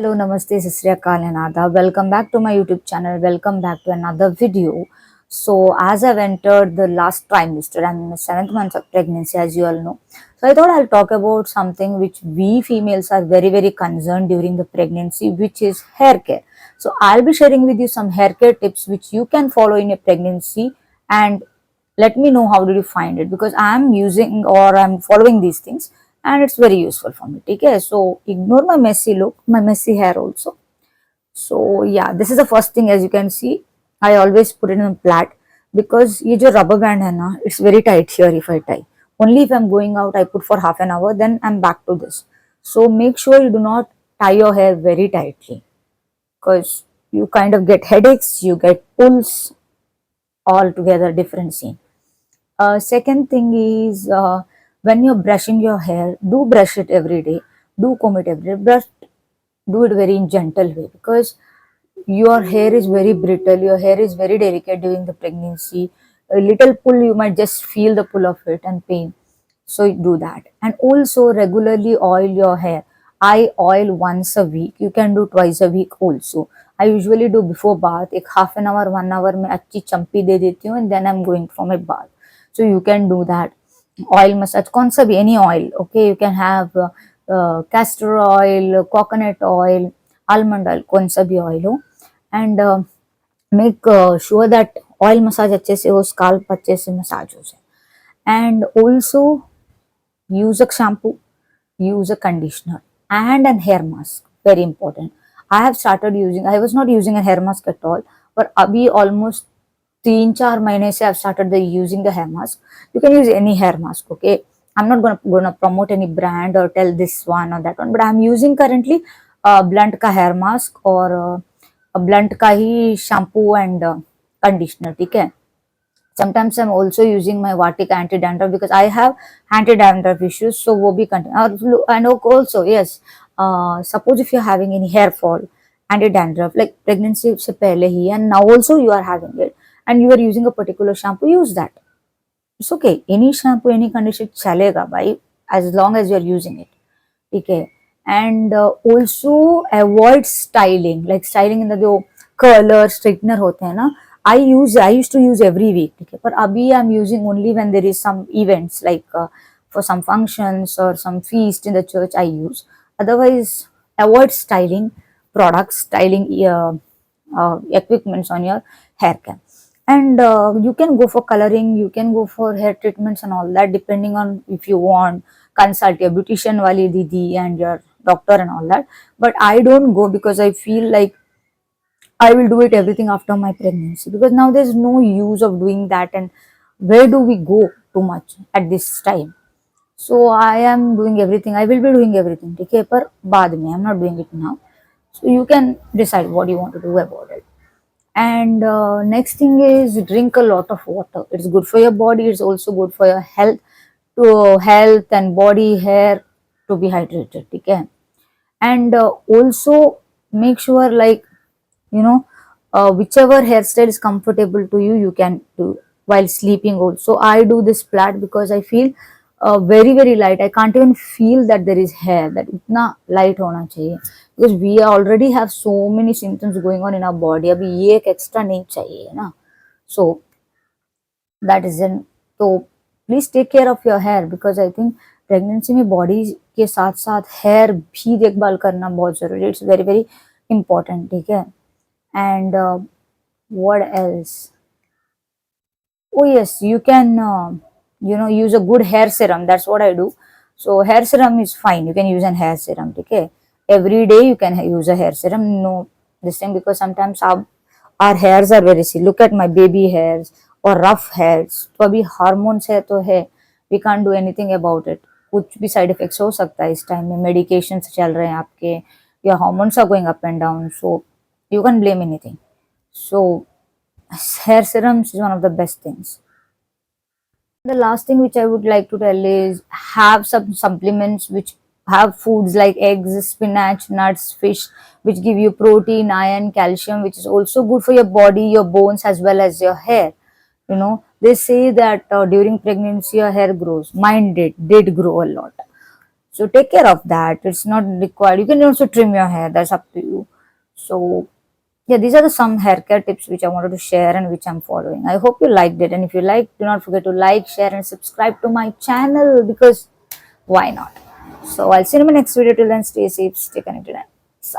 Hello, Namaste, Sasriya Kal and Adab. Welcome back to my YouTube channel. Welcome back to another video. So, as I've entered the last trimester, I'm in the 7th month of pregnancy, as you all know. So, I thought I'll talk about something which we females are very concerned during the pregnancy, which is hair care. So, I'll be sharing with you some hair care tips which you can follow in a pregnancy, and let me know how did you find it, because I'm using or I'm following these things and it's very useful for me. Okay, so ignore my messy look, my messy hair also. So yeah, this is the first thing. As you can see, I always put it in a plait because ये जो rubber band है ना, it's very tight here if I tie. Only if I'm going out, I put for half an hour, then I'm back to this. So make sure you do not tie your hair very tightly, because you kind of get headaches, you get pulls, altogether different scene. Second thing is, when you're brushing your hair, do brush it every day, do comb it every day, brush, do it very in gentle way, because your hair is very brittle, your hair is very delicate during the pregnancy. A little pull, you might just feel the pull of it and pain. So do that. And also regularly oil your hair. I oil once a week. You can do twice a week also. I usually do before bath. एक half an hour, 1 hour में अच्छी चम्पी दे देती हूँ, and then I'm going for my bath. So you can do that. Oil massage, कौन सा भी, any oil. Okay, you can have castor oil, coconut oil, almond oil, कौन सा भी oil हो. And make sure that oil massage अच्छे से हो, scalp अच्छे से massage हो जाए. And also use a shampoo, use a conditioner and a hair mask. Very important. I have started using, I was not using a hair mask at all, but abhi almost 3-4 महीने से I've started using the hair mask. You can use any hair mask, okay? I'm not gonna promote any brand or tell this one or that one, but I'm using currently Blunt का hair mask और Blunt का ही shampoo and conditioner, ठीक है? Sometimes I'm also using my Vatic anti-dandruff because I have anti-dandruff issues, so वो भी continue. And also, yes, suppose if you're having any hair fall, anti-dandruff, like pregnancy से पहले ही, and now also you are having it, and you are using a particular shampoo, use that. It's okay. Any shampoo, any conditioner चलेगा भाई, as long as you are using it. ठीक है? And also avoid styling, like styling in the जो curler, straightener होते हैं ना, I used to use every week, ठीक है? पर अभी I'm using only when there is some events, like for some functions or some feast in the church I use. Otherwise, avoid styling products, styling equipments on your hair care. And you can go for coloring, you can go for hair treatments and all that, depending on if you want. Consult your beautician wali didi and your doctor and all that. But I don't go because I feel like I will do it everything after my pregnancy, because now there's no use of doing that, and where do we go too much at this time? So I am doing everything. I will be doing everything. Okay, पर बाद में, I'm not doing it now. So you can decide what you want to do about it. And next thing is drink a lot of water. It's good for your body. It's also good for your health, to health and body, hair to be hydrated. Okay, and also make sure, like, you know, whichever hairstyle is comfortable to you, you can do while sleeping also. I do this plait because I feel very light. I can't even feel that there is hair, that itna light hona chahiye, because we already have so many symptoms going on in our body. Abhi ye ek extra nahi chahiye na. So that is in. So please take care of your hair, because I think pregnancy में body के साथ साथ hair भी देखभाल करना बहुत जरूरी है. It's very important, ठीक है? And what else? Oh yes, you can use a good hair serum. That's what I do. So hair serum is fine. You can use an hair serum, okay? Every day you can use a hair serum. No, this thing, because sometimes our hairs are very silky. Look at my baby hairs or rough hairs. तो अभी hormones है तो है. We can't do anything about it. कुछ भी side effects हो सकता है इस time में. Medications चल रहे हैं आपके, your hormones are going up and down. So you can't blame anything. So hair serums is one of the best things. The last thing which I would like to tell is, have some supplements which have foods like eggs, spinach, nuts, fish, which give you protein, iron, calcium, which is also good for your body, your bones, as well as your hair. You know, they say that during pregnancy your hair grows. Mine did grow a lot. So take care of that. It's not required. You can also trim your hair. That's up to you. So yeah, these are the some hair care tips which I wanted to share and which I'm following. I hope you liked it. And if you liked, do not forget to like, share, and subscribe to my channel, because why not? So I'll see you in my next video. Till then, stay safe, stay connected, and so.